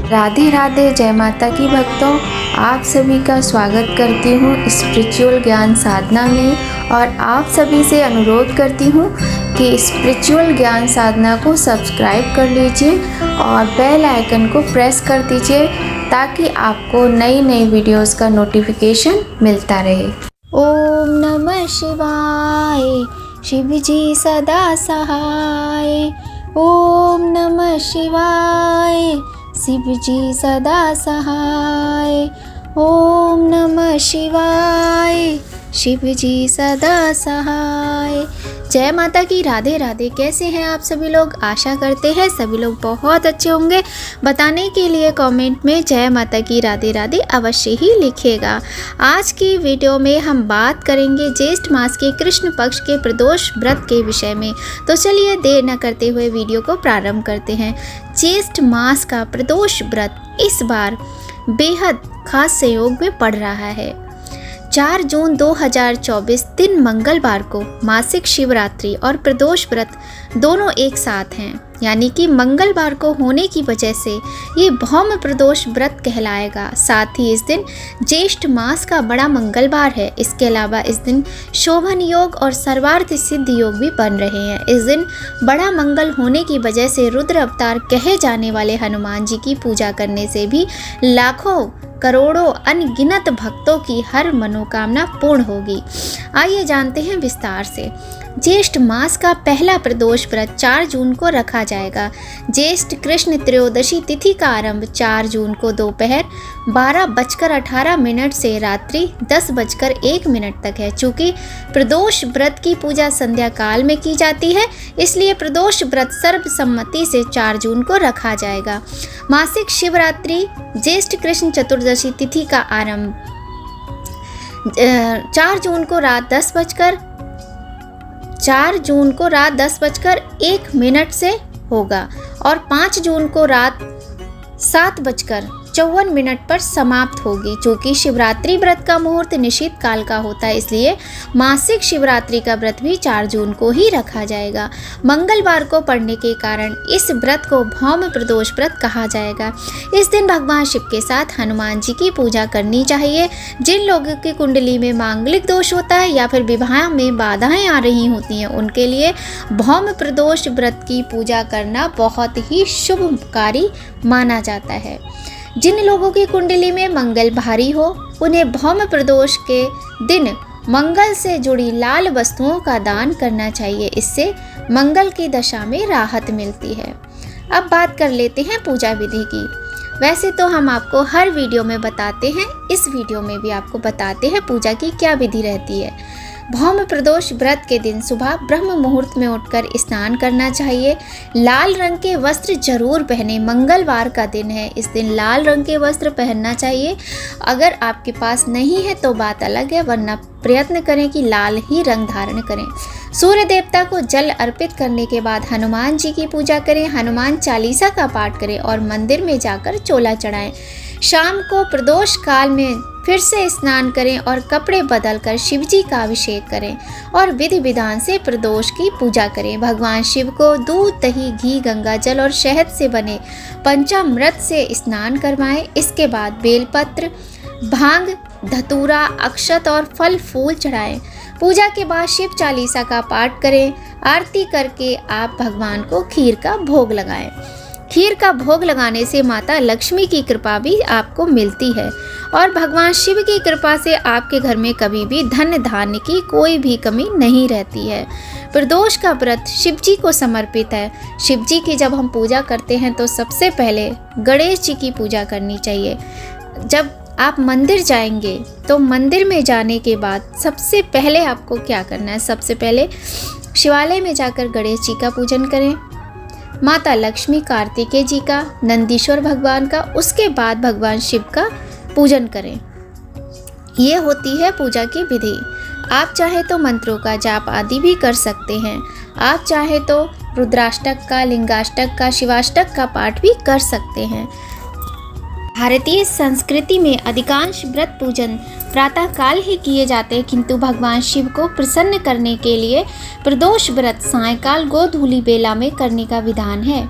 राधे राधे, जय माता की भक्तों। आप सभी का स्वागत करती हूँ स्पिरिचुअल ज्ञान साधना में और आप सभी से अनुरोध करती हूँ कि स्पिरिचुअल ज्ञान साधना को सब्सक्राइब कर लीजिए और बेल आइकन को प्रेस कर दीजिए ताकि आपको नई नई वीडियोस का नोटिफिकेशन मिलता रहे। ओम नमः शिवाय, शिव जी सदा सहाय। ओम नमः शिवाय, शिव जी सदा सहाय। ओम नमः शिवाय, शिव जी सदा सहाय। जय माता की, राधे राधे। कैसे हैं आप सभी लोग? आशा करते हैं सभी लोग बहुत अच्छे होंगे। बताने के लिए कमेंट में जय माता की, राधे राधे अवश्य ही लिखिएगा। आज की वीडियो में हम बात करेंगे ज्येष्ठ मास के कृष्ण पक्ष के प्रदोष व्रत के विषय में। तो चलिए देर न करते हुए वीडियो को प्रारंभ करते हैं। ज्येष्ठ मास का प्रदोष व्रत इस बार बेहद खास संयोग में पड़ रहा है। 4 जून 2024 दिन मंगलवार को मासिक शिवरात्रि और प्रदोष व्रत दोनों एक साथ हैं, यानी कि मंगलवार को होने की वजह से ये भौम प्रदोष व्रत कहलाएगा। साथ ही इस दिन ज्येष्ठ मास का बड़ा मंगलवार है। इसके अलावा इस दिन शोभन योग और सर्वार्थ सिद्ध योग भी बन रहे हैं। इस दिन बड़ा मंगल होने की वजह से रुद्र अवतार कहे जाने वाले हनुमान जी की पूजा करने से भी लाखों करोड़ों अनगिनत भक्तों की हर मनोकामना पूर्ण होगी। आइए जानते हैं विस्तार से। ज्येष्ठ मास का पहला प्रदोष व्रत 4 जून को रखा जाएगा। ज्येष्ठ कृष्ण त्रयोदशी तिथि का आरंभ 4 जून को दोपहर 12:18 से रात्रि 10:01 तक है। चूँकि प्रदोष व्रत की पूजा संध्या काल में की जाती है, इसलिए प्रदोष व्रत सर्वसम्मति से 4 जून को रखा जाएगा। मासिक शिवरात्रि ज्येष्ठ कृष्ण चतुर्दशी तिथि का आरंभ 4 जून को रात 10:01 से होगा और 5 जून को रात 7:54 पर समाप्त होगी। चूँकि शिवरात्रि व्रत का मुहूर्त निश्चित काल का होता है, इसलिए मासिक शिवरात्रि का व्रत भी 4 जून को ही रखा जाएगा। मंगलवार को पड़ने के कारण इस व्रत को भौम प्रदोष व्रत कहा जाएगा। इस दिन भगवान शिव के साथ हनुमान जी की पूजा करनी चाहिए। जिन लोगों की कुंडली में मांगलिक दोष होता है या फिर विवाह में बाधाएं आ रही होती हैं, उनके लिए भौम प्रदोष व्रत की पूजा करना बहुत ही शुभकारी माना जाता है। जिन लोगों की कुंडली में मंगल भारी हो, उन्हें भौम प्रदोष के दिन मंगल से जुड़ी लाल वस्तुओं का दान करना चाहिए। इससे मंगल की दशा में राहत मिलती है। अब बात कर लेते हैं पूजा विधि की। वैसे तो हम आपको हर वीडियो में बताते हैं, इस वीडियो में भी आपको बताते हैं पूजा की क्या विधि रहती है। भौम प्रदोष व्रत के दिन सुबह ब्रह्म मुहूर्त में उठकर स्नान करना चाहिए। लाल रंग के वस्त्र जरूर पहने। मंगलवार का दिन है, इस दिन लाल रंग के वस्त्र पहनना चाहिए। अगर आपके पास नहीं है तो बात अलग है, वरना प्रयत्न करें कि लाल ही रंग धारण करें। सूर्य देवता को जल अर्पित करने के बाद हनुमान जी की पूजा करें। हनुमान चालीसा का पाठ करें और मंदिर में जाकर चोला चढ़ाएं। शाम को प्रदोष काल में फिर से स्नान करें और कपड़े बदलकर शिव जी का अभिषेक करें और विधि विधान से प्रदोष की पूजा करें। भगवान शिव को दूध, दही, घी, गंगा जल और शहद से बने पंचामृत से स्नान करवाएं। इसके बाद बेलपत्र, भांग, धतूरा, अक्षत और फल फूल चढ़ाएं। पूजा के बाद शिव चालीसा का पाठ करें। आरती करके आप भगवान को खीर का भोग लगाएं। खीर का भोग लगाने से माता लक्ष्मी की कृपा भी आपको मिलती है और भगवान शिव की कृपा से आपके घर में कभी भी धन धान्य की कोई भी कमी नहीं रहती है। प्रदोष का व्रत शिव जी को समर्पित है। शिव जी की जब हम पूजा करते हैं तो सबसे पहले गणेश जी की पूजा करनी चाहिए। जब आप मंदिर जाएंगे तो मंदिर में जाने के बाद सबसे पहले आपको क्या करना है? सबसे पहले शिवालय में जाकर गणेश जी का पूजन करें, माता लक्ष्मी, कार्तिकेय जी का, नंदीश्वर भगवान का, उसके बाद भगवान शिव का पूजन करें। ये होती है पूजा की विधि। आप चाहे तो मंत्रों का जाप आदि भी कर सकते हैं। आप चाहे तो रुद्राष्टक का, लिंगाष्टक का, शिवाष्टक का पाठ भी कर सकते हैं। भारतीय संस्कृति में अधिकांश व्रत पूजन प्रातः काल ही किए जाते हैं, किंतु भगवान शिव को प्रसन्न करने के लिए प्रदोष व्रत सायंकाल गोधूली बेला में करने का विधान है।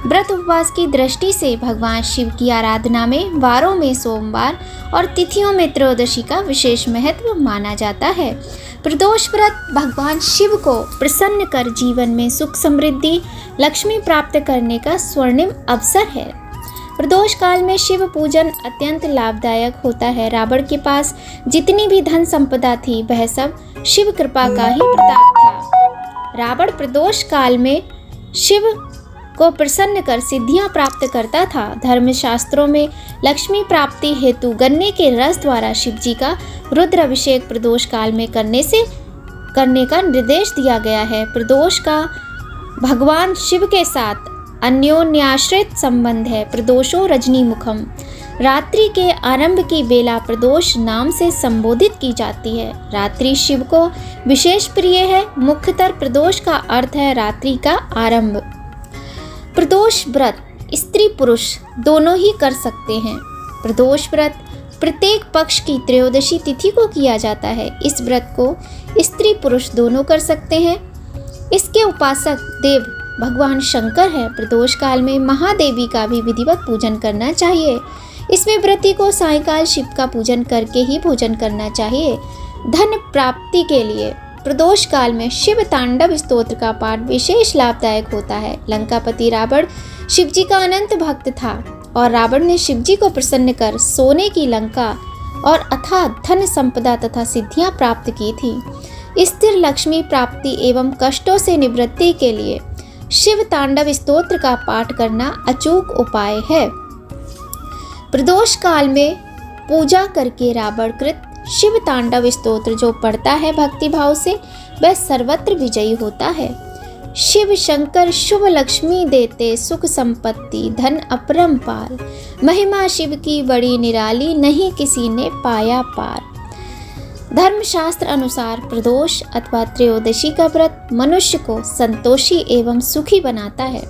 व्रत उपवास की दृष्टि से भगवान शिव की आराधना में वारों में सोमवार और तिथियों में त्रयोदशी का विशेष महत्व माना जाता है। प्रदोष व्रत भगवान शिव को प्रसन्न कर जीवन में सुख समृद्धि लक्ष्मी प्राप्त करने का स्वर्णिम अवसर है। प्रदोष काल में शिव पूजन अत्यंत लाभदायक होता है। रावण के पास जितनी भी धन संपदा थी वह सब शिव कृपा का ही प्रताप था। रावण प्रदोष काल में शिव को प्रसन्न कर सिद्धियां प्राप्त करता था। धर्मशास्त्रों में लक्ष्मी प्राप्ति हेतु गन्ने के रस द्वारा शिव जी का रुद्र अभिषेक प्रदोष काल में करने का निर्देश दिया गया है। प्रदोष का भगवान शिव के साथ अन्योन्याश्रित संबंध है। प्रदोषो रजनी मुखम, रात्रि के आरंभ की बेला प्रदोष नाम से संबोधित की जाती है। रात्रि शिव को विशेष प्रिय है। मुख्यतः प्रदोष का अर्थ है रात्रि का आरंभ। प्रदोष व्रत स्त्री पुरुष दोनों ही कर सकते हैं। प्रदोष व्रत प्रत्येक पक्ष की त्रयोदशी तिथि को किया जाता है। इस व्रत को स्त्री पुरुष दोनों कर सकते हैं। इसके उपासक देव भगवान शंकर है। प्रदोष काल में महादेवी का भी विधिवत पूजन करना चाहिए। इसमें व्रती को सायंकाल शिव का पूजन करके ही भोजन करना चाहिए। धन प्राप्ति के लिए प्रदोष काल में शिव तांडव स्तोत्र का पाठ विशेष लाभदायक होता है। लंकापति रावण शिव जी का अनंत भक्त था और रावण ने शिव जी को प्रसन्न कर सोने की लंका और अथाह धन संपदा तथा सिद्धियां प्राप्त की थी। स्थिर लक्ष्मी प्राप्ति एवं कष्टों से निवृत्ति के लिए शिव तांडव स्तोत्र का पाठ करना अचूक उपाय है। प्रदोष काल में पूजा करके रावण कृत शिव तांडव स्तोत्र जो पढ़ता है भक्ति भाव से वह सर्वत्र विजयी होता है। शिव शंकर शुभ लक्ष्मी देते सुख संपत्ति धन अपरंपार, महिमा शिव की बड़ी निराली नहीं किसी ने पाया पार। धर्मशास्त्र अनुसार प्रदोष अथवा त्रयोदशी का व्रत मनुष्य को संतोषी एवं सुखी बनाता है।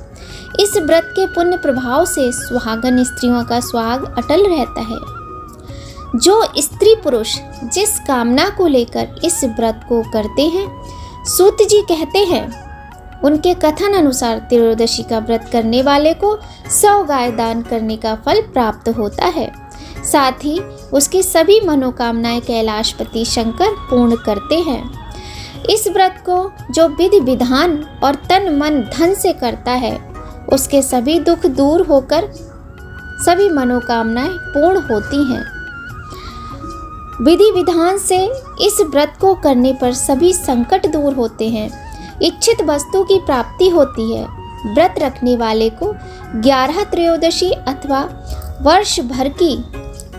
इस व्रत के पुण्य प्रभाव से सुहागन स्त्रियों का सुहाग अटल रहता है। जो स्त्री पुरुष जिस कामना को लेकर इस व्रत को करते हैं, सूत जी कहते हैं, उनके कथन अनुसार त्रयोदशी का व्रत करने वाले को 100 गाय दान करने का फल प्राप्त होता है। साथ ही उसकी सभी मनोकामनाएं कैलाशपति शंकर पूर्ण करते हैं। इस व्रत को जो विधि विधान और तन मन धन से करता है उसके सभी दुख दूर होकर सभी मनोकामनाएं पूर्ण होती हैं। विधि विधान से इस व्रत को करने पर सभी संकट दूर होते हैं। इच्छित वस्तु की प्राप्ति होती है। व्रत रखने वाले को 11 त्रयोदशी अथवा वर्ष भर की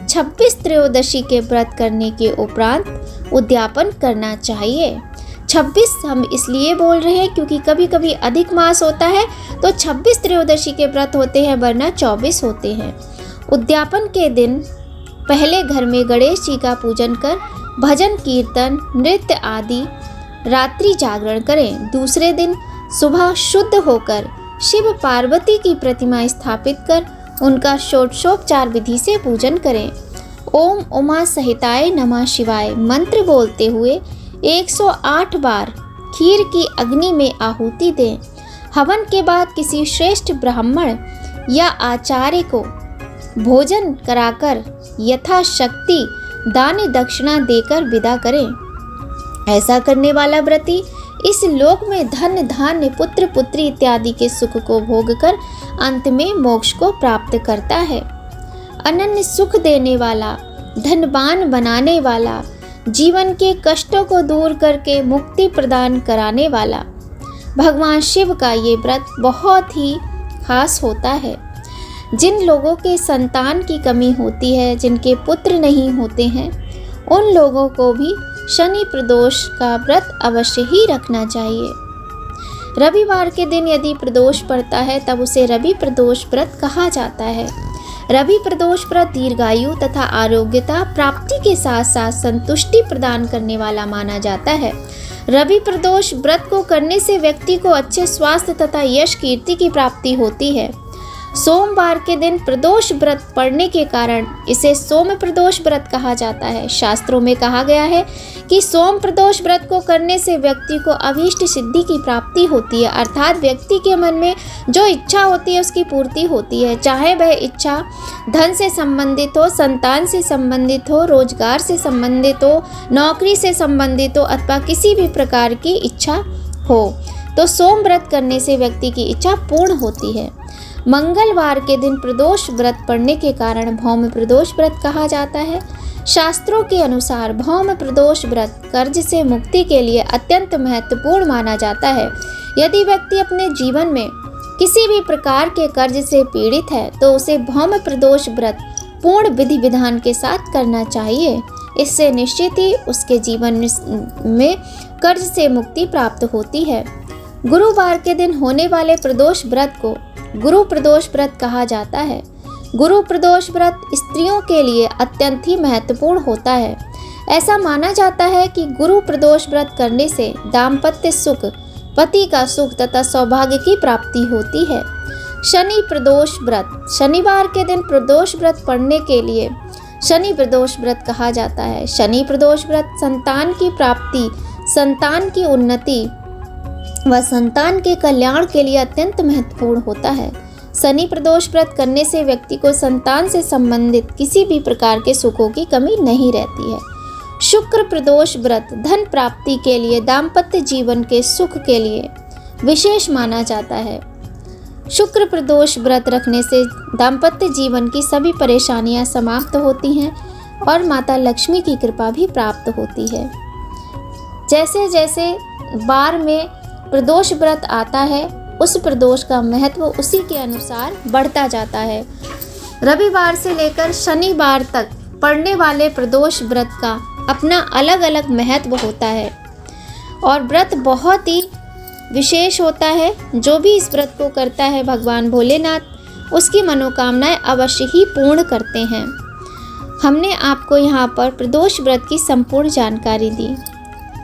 26 त्रयोदशी के व्रत करने के उपरांत उद्यापन करना चाहिए। 26 हम इसलिए बोल रहे हैं क्योंकि कभी कभी अधिक मास होता है तो 26 त्रयोदशी के व्रत होते हैं, वरना 24 होते हैं। उद्यापन के दिन पहले घर में गणेश जी का पूजन कर भजन कीर्तन नृत्य आदि रात्रि जागरण करें। दूसरे दिन सुबह शुद्ध होकर शिव पार्वती की प्रतिमा स्थापित कर उनका षोडशोपचार विधि से पूजन करें। ओम उमा सहिताय नमः शिवाय मंत्र बोलते हुए 108 बार खीर की अग्नि में आहुति दें। हवन के बाद किसी श्रेष्ठ ब्राह्मण या आचार्य को भोजन कराकर यथाशक्ति दान दक्षिणा देकर विदा करें। ऐसा करने वाला व्रती इस लोक में धन धान्य पुत्र पुत्री इत्यादि के सुख को भोग कर अंत में मोक्ष को प्राप्त करता है। अनन्य सुख देने वाला, धनवान बनाने वाला, जीवन के कष्टों को दूर करके मुक्ति प्रदान कराने वाला भगवान शिव का ये व्रत बहुत ही खास होता है। जिन लोगों के संतान की कमी होती है, जिनके पुत्र नहीं होते हैं, उन लोगों को भी शनि प्रदोष का व्रत अवश्य ही रखना चाहिए। रविवार के दिन यदि प्रदोष पड़ता है तब उसे रवि प्रदोष व्रत कहा जाता है। रवि प्रदोष व्रत दीर्घायु तथा आरोग्यता प्राप्ति के साथ साथ संतुष्टि प्रदान करने वाला माना जाता है। रवि प्रदोष व्रत को करने से व्यक्ति को अच्छे स्वास्थ्य तथा यश कीर्ति की प्राप्ति होती है। सोमवार के दिन प्रदोष व्रत पड़ने के कारण इसे सोम प्रदोष व्रत कहा जाता है। शास्त्रों में कहा गया है कि सोम प्रदोष व्रत को करने से व्यक्ति को अभीष्ट सिद्धि की प्राप्ति होती है, अर्थात व्यक्ति के मन में जो इच्छा होती है उसकी पूर्ति होती है, चाहे वह इच्छा धन से संबंधित हो, संतान से संबंधित हो, रोजगार से संबंधित हो, नौकरी से संबंधित हो अथवा किसी भी प्रकार की इच्छा हो। तो सोम व्रत करने से व्यक्ति की इच्छा पूर्ण होती है। मंगलवार के दिन प्रदोष व्रत पड़ने के कारण भौम प्रदोष व्रत कहा जाता है। शास्त्रों के अनुसार भौम प्रदोष व्रत कर्ज से मुक्ति के लिए अत्यंत महत्वपूर्ण माना जाता है। यदि व्यक्ति अपने जीवन में किसी भी प्रकार के कर्ज से पीड़ित है तो उसे भौम प्रदोष व्रत पूर्ण विधि विधान के साथ करना चाहिए। इससे निश्चित ही उसके जीवन में कर्ज से मुक्ति प्राप्त होती है। गुरुवार के दिन होने वाले प्रदोष व्रत को गुरु प्रदोष व्रत कहा जाता है। गुरु प्रदोष व्रत स्त्रियों के लिए अत्यंत ही महत्वपूर्ण होता है। ऐसा माना जाता है कि गुरु प्रदोष व्रत करने से दाम्पत्य सुख, पति का सुख तथा सौभाग्य की प्राप्ति होती है। शनि प्रदोष व्रत, शनिवार के दिन प्रदोष व्रत पड़ने के लिए शनि प्रदोष व्रत कहा जाता है। शनि प्रदोष व्रत संतान की प्राप्ति, संतान की उन्नति व संतान के कल्याण के लिए अत्यंत महत्वपूर्ण होता है। शनि प्रदोष व्रत करने से व्यक्ति को संतान से संबंधित किसी भी प्रकार के सुखों की कमी नहीं रहती है। शुक्र प्रदोष व्रत धन प्राप्ति के लिए, दाम्पत्य जीवन के सुख के लिए विशेष माना जाता है। शुक्र प्रदोष व्रत रखने से दाम्पत्य जीवन की सभी परेशानियां समाप्त होती हैं और माता लक्ष्मी की कृपा भी प्राप्त होती है। जैसे जैसे बार में प्रदोष व्रत आता है उस प्रदोष का महत्व उसी के अनुसार बढ़ता जाता है। रविवार से लेकर शनिवार तक पड़ने वाले प्रदोष व्रत का अपना अलग अलग महत्व होता है और व्रत बहुत ही विशेष होता है। जो भी इस व्रत को करता है भगवान भोलेनाथ उसकी मनोकामनाएं अवश्य ही पूर्ण करते हैं। हमने आपको यहाँ पर प्रदोष व्रत की संपूर्ण जानकारी दी।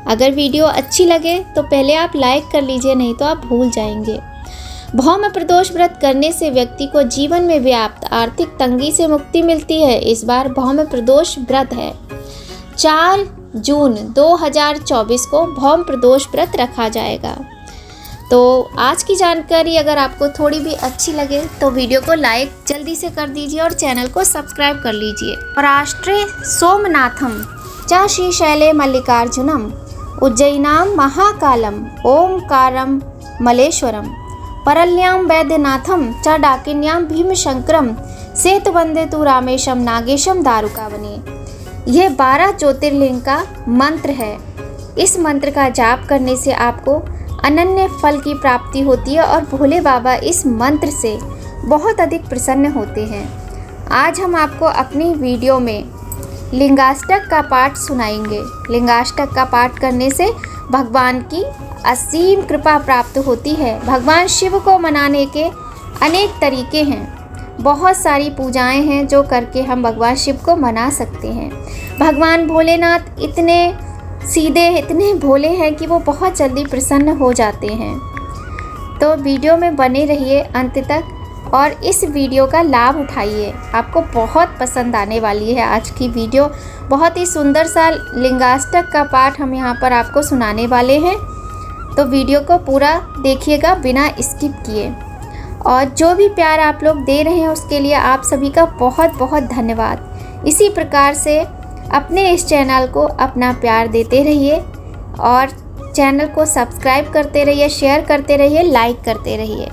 अगर वीडियो अच्छी लगे तो पहले आप लाइक कर लीजिए, नहीं तो आप भूल जाएंगे। भौम प्रदोष व्रत करने से व्यक्ति को जीवन में व्याप्त आर्थिक तंगी से मुक्ति मिलती है। इस बार भौम प्रदोष व्रत है। 4 जून 2024 को भौम प्रदोष व्रत रखा जाएगा। तो आज की जानकारी अगर आपको थोड़ी भी अच्छी लगे तो वीडियो को लाइक जल्दी से कर दीजिए और चैनल को सब्सक्राइब कर लीजिए। राष्ट्रे सोमनाथम च श्रीशैले मल्लिकार्जुनम उज्जैनां महाकालम ओंकारं मलेश्वरम परल्यां वैद्यनाथम च डाकिन्यां भीमशंकरम सेतुवंदे तु रामेशम नागेशम दारुकावने। यह 12 ज्योतिर्लिंग का मंत्र है। इस मंत्र का जाप करने से आपको अनन्य फल की प्राप्ति होती है और भोले बाबा इस मंत्र से बहुत अधिक प्रसन्न होते हैं। आज हम आपको अपनी वीडियो में लिंगाष्टक का पाठ सुनाएंगे। लिंगाष्टक का पाठ करने से भगवान की असीम कृपा प्राप्त होती है। भगवान शिव को मनाने के अनेक तरीके हैं, बहुत सारी पूजाएं हैं जो करके हम भगवान शिव को मना सकते हैं। भगवान भोलेनाथ इतने सीधे, इतने भोले हैं कि वो बहुत जल्दी प्रसन्न हो जाते हैं। तो वीडियो में बने रहिए अंत तक और इस वीडियो का लाभ उठाइए, आपको बहुत पसंद आने वाली है। आज की वीडियो बहुत ही सुंदर सा लिंगाष्टक का पाठ हम यहाँ पर आपको सुनाने वाले हैं। तो वीडियो को पूरा देखिएगा बिना स्किप किए। और जो भी प्यार आप लोग दे रहे हैं उसके लिए आप सभी का बहुत बहुत धन्यवाद। इसी प्रकार से अपने इस चैनल को अपना प्यार देते रहिए और चैनल को सब्सक्राइब करते रहिए, शेयर करते रहिए, लाइक करते रहिए।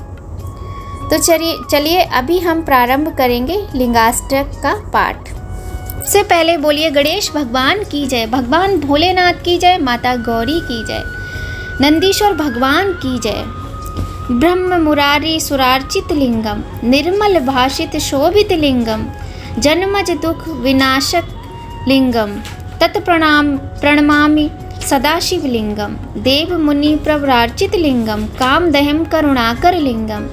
तो चलिए अभी हम प्रारंभ करेंगे लिंगाष्टक का पाठ। सबसे पहले बोलिए गणेश भगवान की जय, भगवान भोलेनाथ की जय, माता गौरी की जय, नंदीश्वर भगवान की जय। ब्रह्म मुरारी सुरार्चित लिंगम निर्मल भाषित शोभित लिंगम जन्मज दुख विनाशक लिंगम प्रणमामि सदाशिव लिंगम देव मुनि प्रव्रार्चित लिंगम कामदहम करुणाकर लिंगम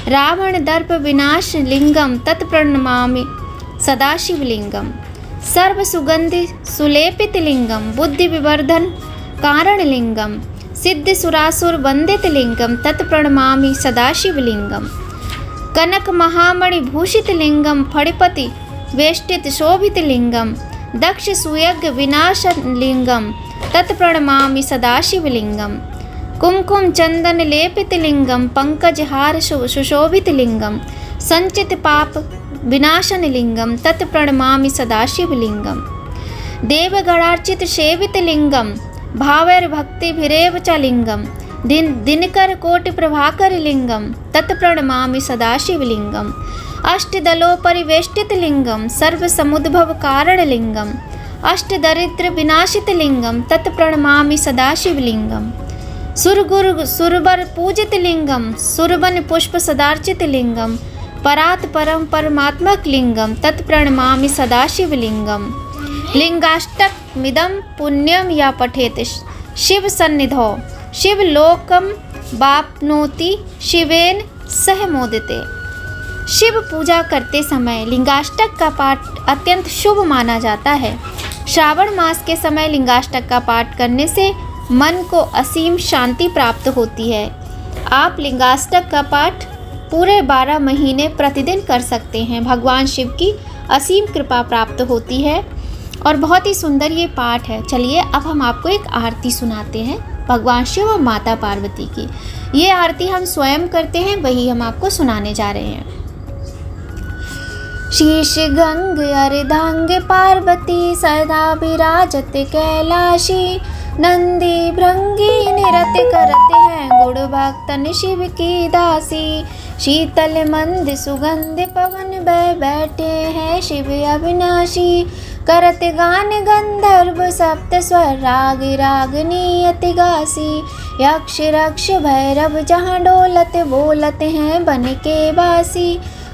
रावण दर्प विनाश लिंगम तत्प्रणमामि सदाशिव लिंगम सर्व सुगंधि सुलेपित लिंगम बुद्धि विवर्धन कारण लिंगम सिद्ध सुरासुर वंदित लिंगम तत्प्रणमामि सदाशिव लिंगम कनक महामणि भूषित लिंगम फणिपति वेष्टित शोभित लिंगम दक्ष सुयज्ञ विनाश लिंगम तत्प्रणमामि सदाशिवलिंगम कुमकुम चंदन लेपित लिंगम पंकज हार सुशोभित लिंगम संचित पाप विनाशन लिंगम तत्प्रणमामि सदाशिवलिंगम देवगणार्चित सेवित लिंगम भावैर्भक्तिभिरेव च लिंगम दिनकर कोटि प्रभाकर लिंगम तत्प्रणमामि सदाशिवलिंगम अष्टदलों परिवेष्टित लिंगम सर्व समुद्भव कारण लिंगम अष्टदरिद्र विनाशित लिंगम तत्प्रणमामि सदाशिवलिंगम सुरगुरु सुरबर पूजित लिंगम सुरवन पुष्प सदार्चित लिंगम परात परम परमात्मक लिंगम तत्प्रणमामि सदाशिवलिंगम लिंगाष्टक मिदम पुण्यम या पठेत शिव सन्निधौ शिवलोकम वाप्नोति शिवेन सह मोदिते। शिव पूजा करते समय लिंगाष्टक का पाठ अत्यंत शुभ माना जाता है। श्रावण मास के समय लिंगाष्टक का पाठ करने से मन को असीम शांति प्राप्त होती है। आप लिंगाष्टक का पाठ पूरे 12 महीने प्रतिदिन कर सकते हैं। भगवान शिव की असीम कृपा प्राप्त होती है और बहुत ही सुंदर ये पाठ है। चलिए अब हम आपको एक आरती सुनाते हैं भगवान शिव और माता पार्वती की। ये आरती हम स्वयं करते हैं, वही हम आपको सुनाने जा रहे हैं। शीश गंग अर्धांग पार्वती सदा विराजत कैलाशी नंदी भृंगी निरत करते हैं गुण भक्तन शिव की दासी। शीतल मंद सुगंध पवन बह बैठे हैं शिव अविनाशी करत गान गंधर्व सप्त स्वर राग रागनी अति गासी। यक्ष रक्ष भैरव जहाँ डोलत बोलत हैं बन के बासी।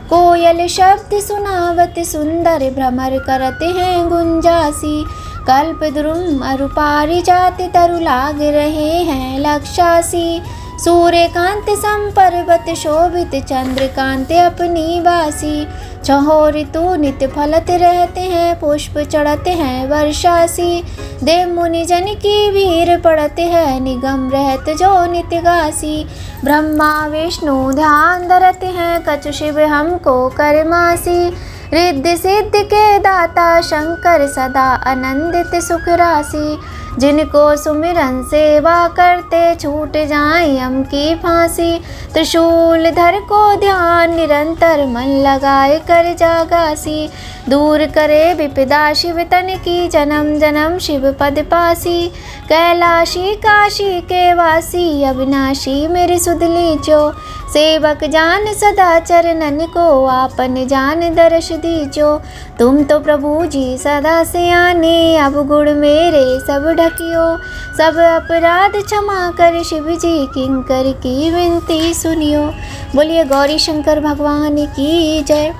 कोयल शब्द सुनावत सुंदर भ्रमर करते हैं गुंजासी। कल्प द्रुम अरुपारी जाति तरु लाग रहे हैं लक्षासी। सूर्यकांत संपर्वत शोभित चंद्रकांत अपनी बासी। छहो ऋतु नित्य फलत रहते हैं पुष्प चढ़ते हैं वर्षासी। देव मुनि जन की भीड़ पड़ते हैं निगम रहत जो नित्य गासी। ब्रह्मा विष्णु ध्यान धरते हैं कछु शिव हमको करमासी। रिद्धि सिद्ध के दाता शंकर सदा आनंदित सुख राशि। जिनको सुमिरन सेवा करते छूट जाए यम की फांसी। त्रिशूल धर को ध्यान निरंतर मन लगाए कर जागासी। दूर करे विपदा शिव तन की जन्म जन्म शिव पद पासी। कैलाशी काशी के वासी अविनाशी मेरी सुध लीजो। सेवक जान सदा चरणन को आपन जान दर्श दीजो। तुम तो प्रभु जी सदा से आने अब गुण मेरे सब ढकियो। सब अपराध क्षमा कर शिव जी किंकर की विनती सुनियो। बोलिए गौरी शंकर भगवान की जय।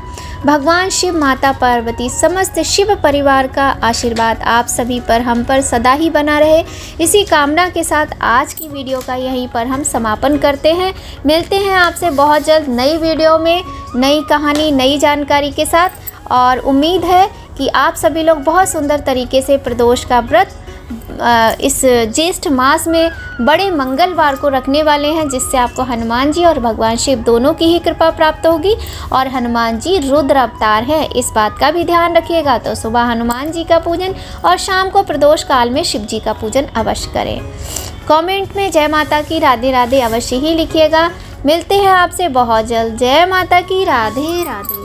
भगवान शिव माता पार्वती समस्त शिव परिवार का आशीर्वाद आप सभी पर हम पर सदा ही बना रहे। इसी कामना के साथ आज की वीडियो का यहीं पर हम समापन करते हैं। मिलते हैं आपसे बहुत जल्द नई वीडियो में नई कहानी नई जानकारी के साथ। और उम्मीद है कि आप सभी लोग बहुत सुंदर तरीके से प्रदोष का व्रत इस ज्येष्ठ मास में बड़े मंगलवार को रखने वाले हैं, जिससे आपको हनुमान जी और भगवान शिव दोनों की ही कृपा प्राप्त होगी। और हनुमान जी रुद्र अवतार है, इस बात का भी ध्यान रखिएगा। तो सुबह हनुमान जी का पूजन और शाम को प्रदोष काल में शिव जी का पूजन अवश्य करें। कमेंट में जय माता की राधे राधे अवश्य ही लिखिएगा। मिलते हैं आपसे बहुत जल्द। जय माता की राधे राधे।